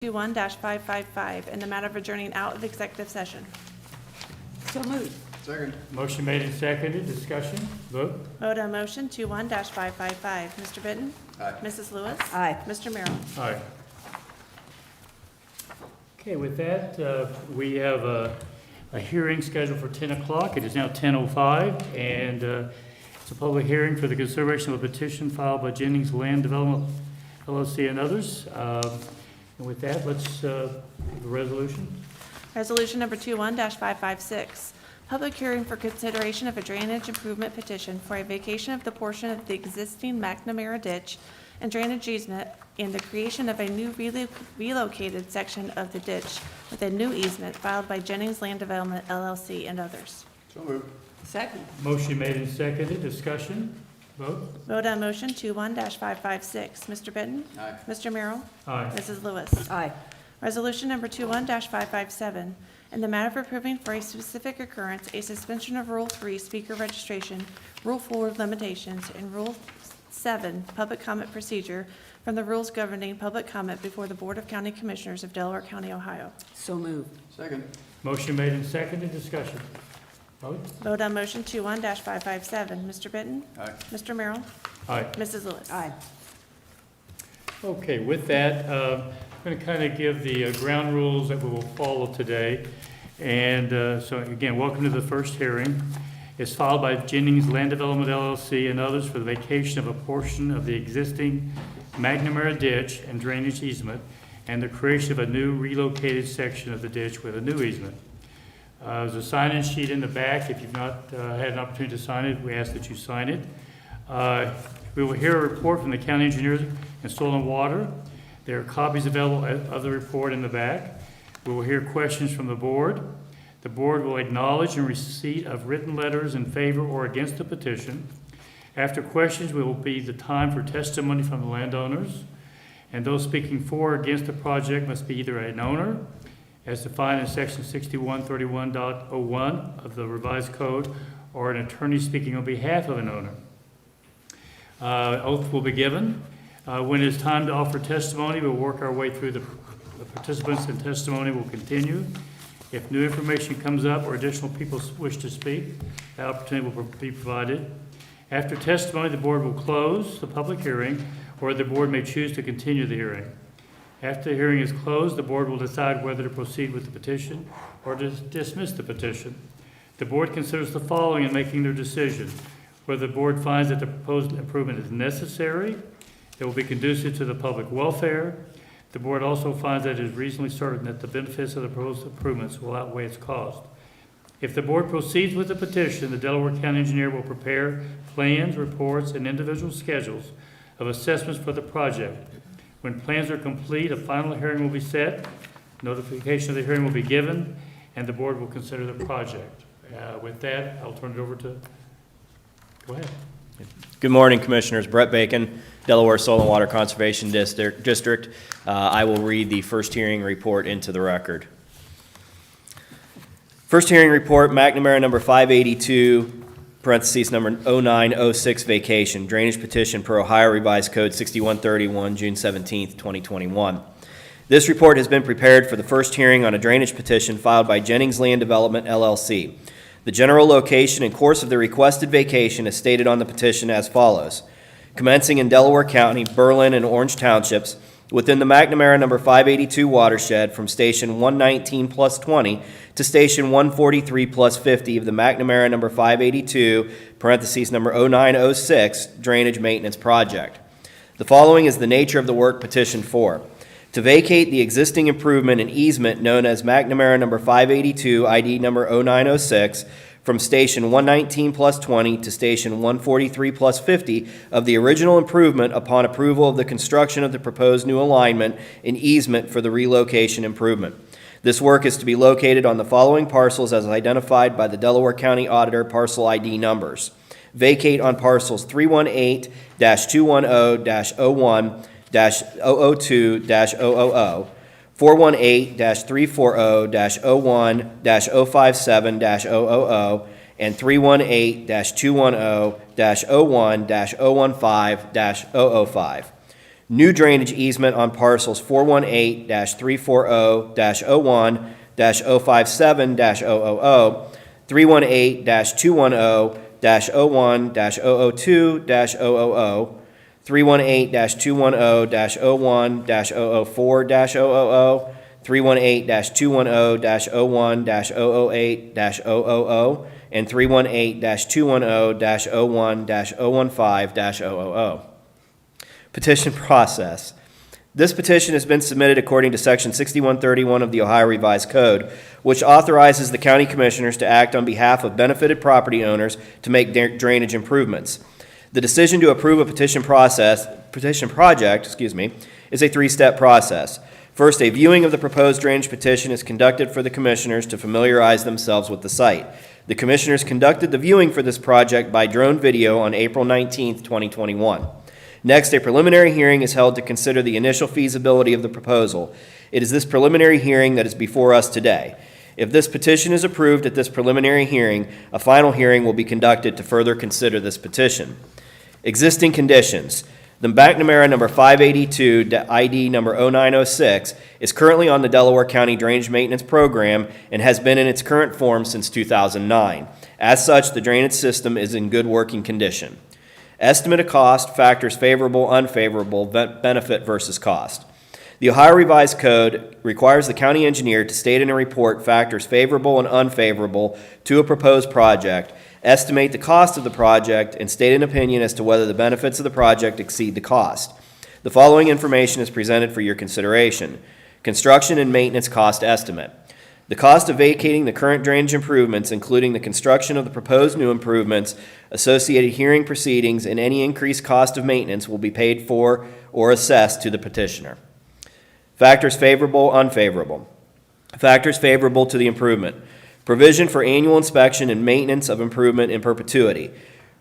21-555 in the matter of adjourning out of executive session. So moved. Second. Motion made and seconded. Discussion. Vote. Vote on motion 21-555. Mr. Bitton? Aye. Mrs. Lewis? Aye. Mr. Merrill? Aye. Okay, with that, we have a hearing scheduled for 10 o'clock. It is now 10:05, and it's a public hearing for the consideration of a petition filed by Jennings Land Development LLC and others. And with that, let's the resolution. Resolution number 21-556. Public hearing for consideration of a drainage improvement petition for a vacation of the portion of the existing McNamara ditch and drainage easement and the creation of a new relocated section of the ditch with a new easement filed by Jennings Land Development LLC and others. So moved. Second. Motion made and seconded. Discussion. Vote. Vote on motion 21-556. Mr. Bitton? Aye. Mr. Merrill? Aye. Mrs. Lewis? Aye. Resolution number 21-557, in the matter of approving for a specific occurrence, a suspension of Rule 3, speaker registration, Rule 4, limitations, and Rule 7, public comment procedure from the rules governing public comment before the Board of County Commissioners of Delaware County, Ohio. So moved. Second. Motion made and seconded. Discussion. Vote. Vote on motion 21-557. Mr. Bitton? Aye. Mr. Merrill? Aye. Mrs. Lewis? Aye. Okay, with that, I'm going to kind of give the ground rules that we will follow today. And so again, welcome to the first hearing. It's filed by Jennings Land Development LLC and others for the vacation of a portion of the existing McNamara ditch and drainage easement and the creation of a new relocated section of the ditch with a new easement. There's a sign-in sheet in the back. If you've not had an opportunity to sign it, we ask that you sign it. We will hear a report from the county engineers and soil and water. There are copies available of the report in the back. We will hear questions from the board. The board will acknowledge in receipt of written letters in favor or against the petition. After questions, will be the time for testimony from the landowners. And those speaking for or against the project must be either an owner, as defined in section 6131.01 of the revised code, or an attorney speaking on behalf of an owner. Oath will be given. When it is time to offer testimony, we'll work our way through the participants, and testimony will continue. If new information comes up or additional people wish to speak, that opportunity will be provided. After testimony, the board will close the public hearing, or the board may choose to continue the hearing. After the hearing is closed, the board will decide whether to proceed with the petition or to dismiss the petition. The board considers the following in making their decision: whether the board finds that the proposed improvement is necessary, it will be conducive to the public welfare. The board also finds that it is reasonably certain that the benefits of the proposed improvements will outweigh its cost. If the board proceeds with the petition, the Delaware County Engineer will prepare plans, reports, and individual schedules of assessments for the project. When plans are complete, a final hearing will be set, notification of the hearing will be given, and the board will consider the project. With that, I'll turn it over to, go ahead. Good morning, Commissioners. Brett Bacon, Delaware Soil and Water Conservation District. I will read the first hearing report into the record. First hearing report, McNamara number 582, parentheses number 0906 vacation, drainage petition per Ohio Revised Code 6131, June 17th, 2021. This report has been prepared for the first hearing on a drainage petition filed by Jennings Land Development, LLC. The general location and course of the requested vacation is stated on the petition as follows. Commencing in Delaware County, Berlin, and Orange Townships, within the McNamara number 582 watershed from station 119 plus 20 to station 143 plus 50 of the McNamara number 582, parentheses number 0906, drainage maintenance project. The following is the nature of the work petitioned for. To vacate the existing improvement and easement known as McNamara number 582, ID number 0906, from station 119 plus 20 to station 143 plus 50 of the original improvement upon approval of the construction of the proposed new alignment and easement for the relocation improvement. This work is to be located on the following parcels as identified by the Delaware County Auditor parcel ID numbers. Vacate on parcels 318-210-01, -002-000, 418-340-01-057-000, and 318-210-01-015-005. new drainage easement on parcels 418-340-01-057-000, 318-210-01-002-000, 318-210-01-004-000, 318-210-01-008-000, and 318-210-01-015-000. Petition process. This petition has been submitted according to Section 6131 of the Ohio Revised Code, which authorizes the county commissioners to act on behalf of benefited property owners to make drainage improvements. The decision to approve a petition project, is a three-step process. First, a viewing of the proposed drainage petition is conducted for the commissioners to familiarize themselves with the site. The commissioners conducted the viewing for this project by drone video on April 19, 2021. Next, a preliminary hearing is held to consider the initial feasibility of the proposal. It is this preliminary hearing that is before us today. If this petition is approved at this preliminary hearing, a final hearing will be conducted to further consider this petition. Existing conditions. The McNamara number 582, ID number 0906, is currently on the Delaware County Drainage Maintenance Program and has been in its current form since 2009. As such, the drainage system is in good working condition. Estimate of cost, factors favorable, unfavorable, benefit versus cost. The Ohio Revised Code requires the county engineer to state in a report factors favorable and unfavorable to a proposed project, estimate the cost of the project, and state an opinion as to whether the benefits of the project exceed the cost. The following information is presented for your consideration. Construction and maintenance cost estimate. The cost of vacating the current drainage improvements, including the construction of the proposed new improvements, associated hearing proceedings, and any increased cost of maintenance will be paid for or assessed to the petitioner. Factors favorable, unfavorable. Factors favorable to the improvement. Provision for annual inspection and maintenance of improvement in perpetuity.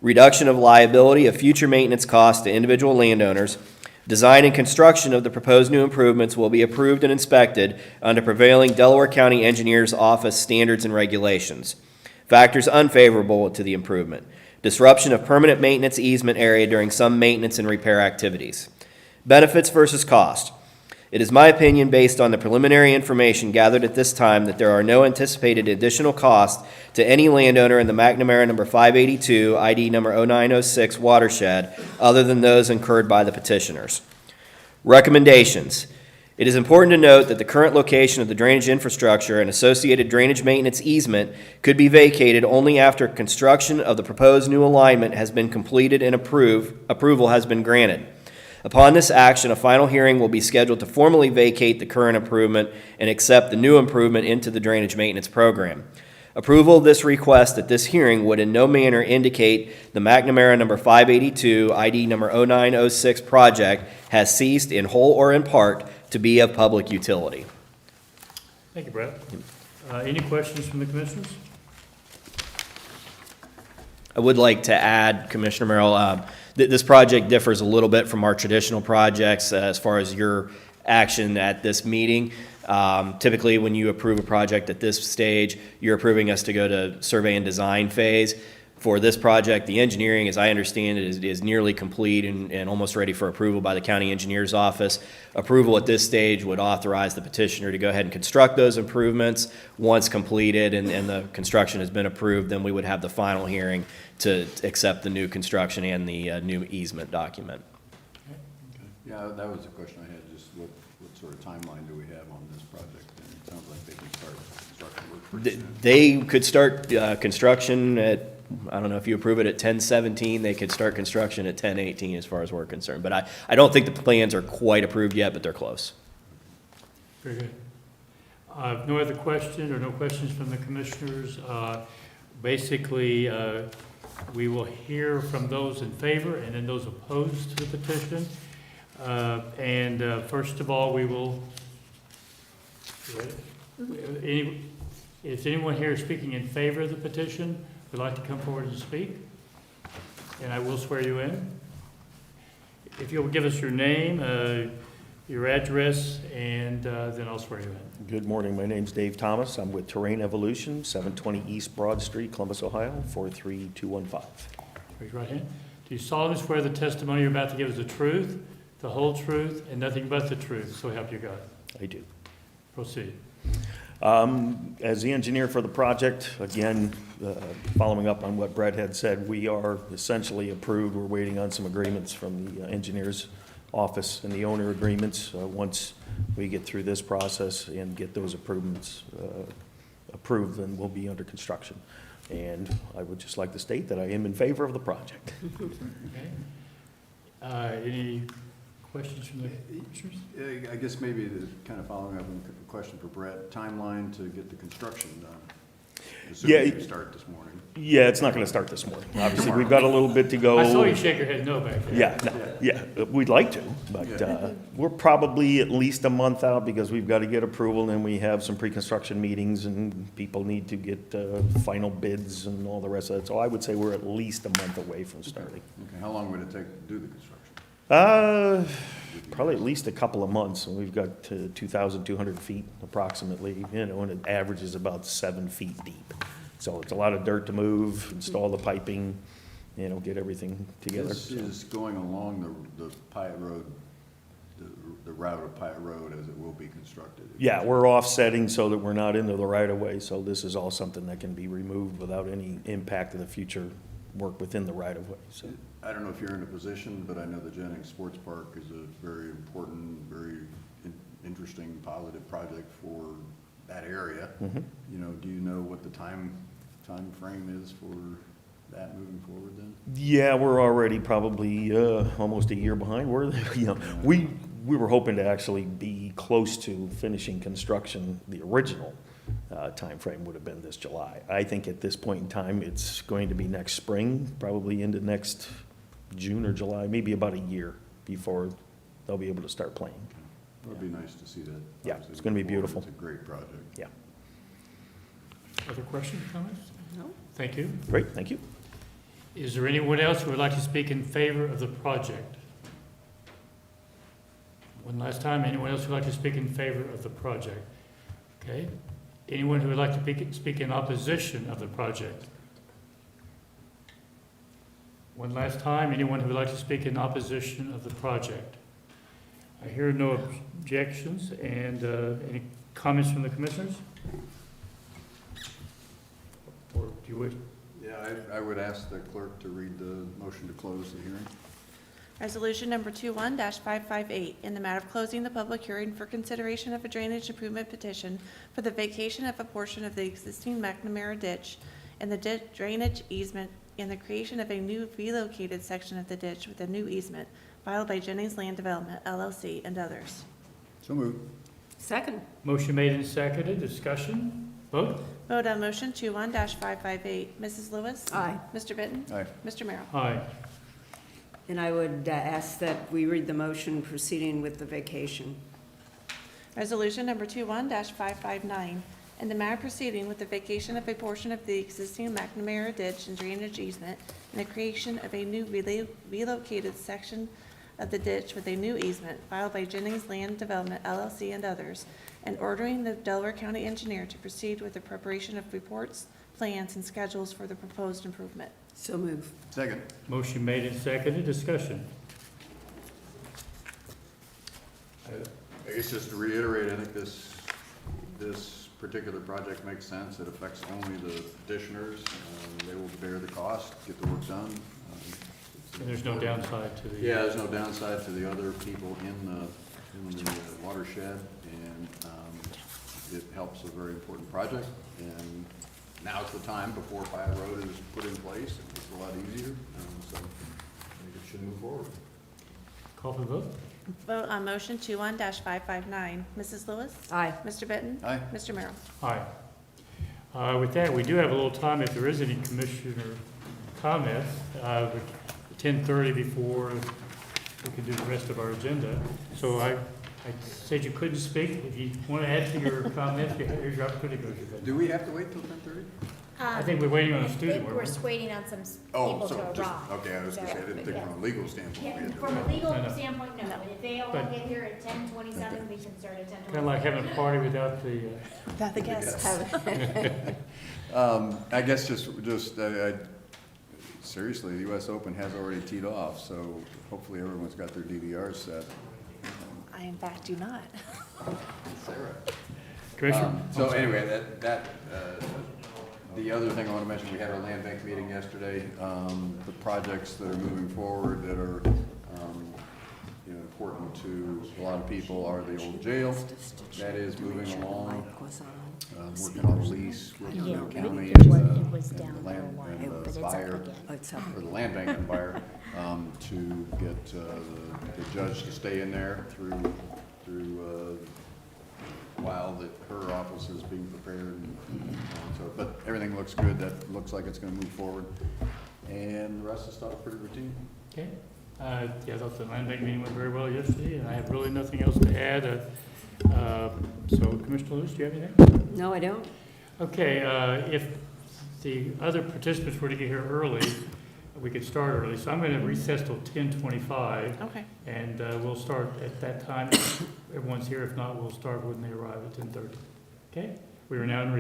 Reduction of liability of future maintenance costs to individual landowners. Design and construction of the proposed new improvements will be approved and inspected under prevailing Delaware County Engineers Office standards and regulations. Factors unfavorable to the improvement. Disruption of permanent maintenance easement area during some maintenance and repair activities. Benefits versus cost. It is my opinion, based on the preliminary information gathered at this time, that there are no anticipated additional costs to any landowner in the McNamara number 582, ID number 0906 watershed, other than those incurred by the petitioners. Recommendations. It is important to note that the current location of the drainage infrastructure and associated drainage maintenance easement could be vacated only after construction of the proposed new alignment has been completed and approval has been granted. Upon this action, a final hearing will be scheduled to formally vacate the current improvement and accept the new improvement into the drainage maintenance program. Approval of this request at this hearing would in no manner indicate the McNamara number 582, ID number 0906 project has ceased in whole or in part to be of public utility. Thank you, Brett. Any questions from the commissioners? I would like to add, Commissioner Merrill, this project differs a little bit from our traditional projects as far as your action at this meeting. Typically, when you approve a project at this stage, you're approving us to go to survey and design phase. For this project, the engineering, as I understand it, is nearly complete and almost ready for approval by the county engineer's office. Approval at this stage would authorize the petitioner to go ahead and construct those improvements. Once completed and the construction has been approved, then we would have the final hearing to accept the new construction and the new easement document. Yeah, that was the question I had, just what sort of timeline do we have on this project? And it sounds like they can start construction work pretty soon. They could start construction at, I don't know, if you approve it at 10/17, they could start construction at 10/18 as far as we're concerned. But I don't think the plans are quite approved yet, but they're close. Very good. No other question or no questions from the commissioners. Basically, we will hear from those in favor and then those opposed to the petition. First of all, we will, is anyone here speaking in favor of the petition would like to come forward and speak? And I will swear you in. If you'll give us your name, your address, and then I'll swear you in. Good morning. My name's Dave Thomas. I'm with Terrain Evolution, 720 East Broad Street, Columbus, Ohio, 43215. Raise your right hand. Do you solemnly swear the testimony you're about to give is the truth, the whole truth, and nothing but the truth, so help you God. I do. Proceed. As the engineer for the project, again, following up on what Brett had said, we are essentially approved. We're waiting on some agreements from the engineer's office and the owner agreements. Once we get through this process and get those approved, then we'll be under construction. And I would just like to state that I am in favor of the project. Okay. Any questions from the commissioners? I guess maybe kind of following up on a question for Brett, timeline to get the construction done. Assuming you start this morning. Yeah, it's not going to start this morning. Obviously, we've got a little bit to go. I saw you shake your head no back there. Yeah, we'd like to, but we're probably at least a month out because we've got to get approval, and we have some pre-construction meetings, and people need to get final bids and all the rest of it. So I would say we're at least a month away from starting. Okay, how long would it take to do the construction? Probably at least a couple of months, and we've got 2,200 feet approximately, and it averages about 7 feet deep. So it's a lot of dirt to move, install the piping, get everything together. This is going along the Pyatt Road, the route of Pyatt Road as it will be constructed. Yeah, we're offsetting so that we're not into the right of way, so this is all something that can be removed without any impact to the future work within the right of way, so. I don't know if you're in a position, but I know the Jennings Sports Park is a very important, very interesting, positive project for that area. Mhm. Do you know what the time frame is for that moving forward then? Yeah, we're already probably almost a year behind. We were hoping to actually be close to finishing construction. The original timeframe would have been this July. I think at this point in time, it's going to be next spring, probably into next June or July, maybe about a year before they'll be able to start playing. It would be nice to see that. Yeah, obviously, it's gonna be move forward. beautiful. It's a great project. Yeah, Other questions, comments? No? Thank you. great, thank you. Is there anyone else who would like to speak in favor of the project? One last time, anyone else who would like to speak in favor of the project? Okay. Anyone who would like to speak in opposition of the project? One last time, anyone who would like to speak in opposition of the project? I hear no objections, and any comments from the commissioners? Or do you wish? Yeah, I would ask the clerk to read the motion to close the hearing. Resolution number 21-558, in the matter of closing the public hearing for consideration of a drainage improvement petition for the vacation of a portion of the existing McNamara ditch and the drainage easement and the creation of a new relocated section of the ditch with a new easement filed by Jennings Land Development, LLC, and others. So moved. Second. Motion made and seconded, discussion, vote? Vote on motion 21-558. Mrs. Lewis? Aye. Mr. Benton? Aye. Mr. Merrill? Aye. And I would ask that we read the motion proceeding with the vacation. Resolution number 21-559, in the matter proceeding with the vacation of a portion of the existing McNamara ditch and drainage easement and the creation of a new relocated section of the ditch with a new easement filed by Jennings Land Development, LLC, and others, and ordering the Delaware County Engineer to proceed with the preparation of reports, plans, and schedules for the proposed improvement. So move. Second. Motion made and seconded, discussion. I guess just to reiterate, I think this particular project makes sense. It affects only the petitioners. They will bear the cost, get the work done. And there's no downside to the... Yeah, there's no downside to the other people in the watershed, and it helps a very important project. And now's the time before Pyatt Road is put in place. It's a lot easier, so I think it should move forward. Call for the vote? Vote on motion 21-559. Mrs. Lewis? Aye. Mr. Benton? Aye. Mr. Merrill? Aye. With that, we do have a little time if there is any commissioner comments. 10:30 before we can do the rest of our agenda. So I said you couldn't speak. If you want to add to your comments, here's your opportunity. Do we have to wait till 10:30? I think we're waiting on a I student. think weren't we're we? just waiting on some Oh, people so to just, arrive. okay, I was gonna say, I didn't think Yeah. from a legal standpoint we Yeah, had to from a wait. legal No. standpoint, no, but if they all But- get here at 10:27, we can start at 10:27. Kind of like having a party without the, Without the guests. I guess just seriously, the US Open has already teed off, so hopefully everyone's got their DVRs set. I in fact do not. Sarah. Commissioner? So anyway, the other thing I want to mention, we had our land bank meeting yesterday. The projects that are moving forward that are, important to a lot of people are the old jail. That is moving along. Working on a lease with Yeah, the county it and was the down for a land, while, and but the it's up buyer, again. It's up. or the land bank and buyer, to get the judge to stay in there through while her office is being prepared. And so, but everything looks good. That looks like it's gonna move forward. And the rest of the stuff pretty routine. Okay. Yeah, I thought the land bank meeting went very well yesterday, and I have really nothing else to add. So Commissioner Lewis, do you have anything? No, I don't. Okay, if the other participants were to get here early, we could start early. So I'm going to recess till 10:25, Okay. and we'll start at that time. If everyone's here. If not, we'll start when they arrive at 10:30. Okay? We are now in recess.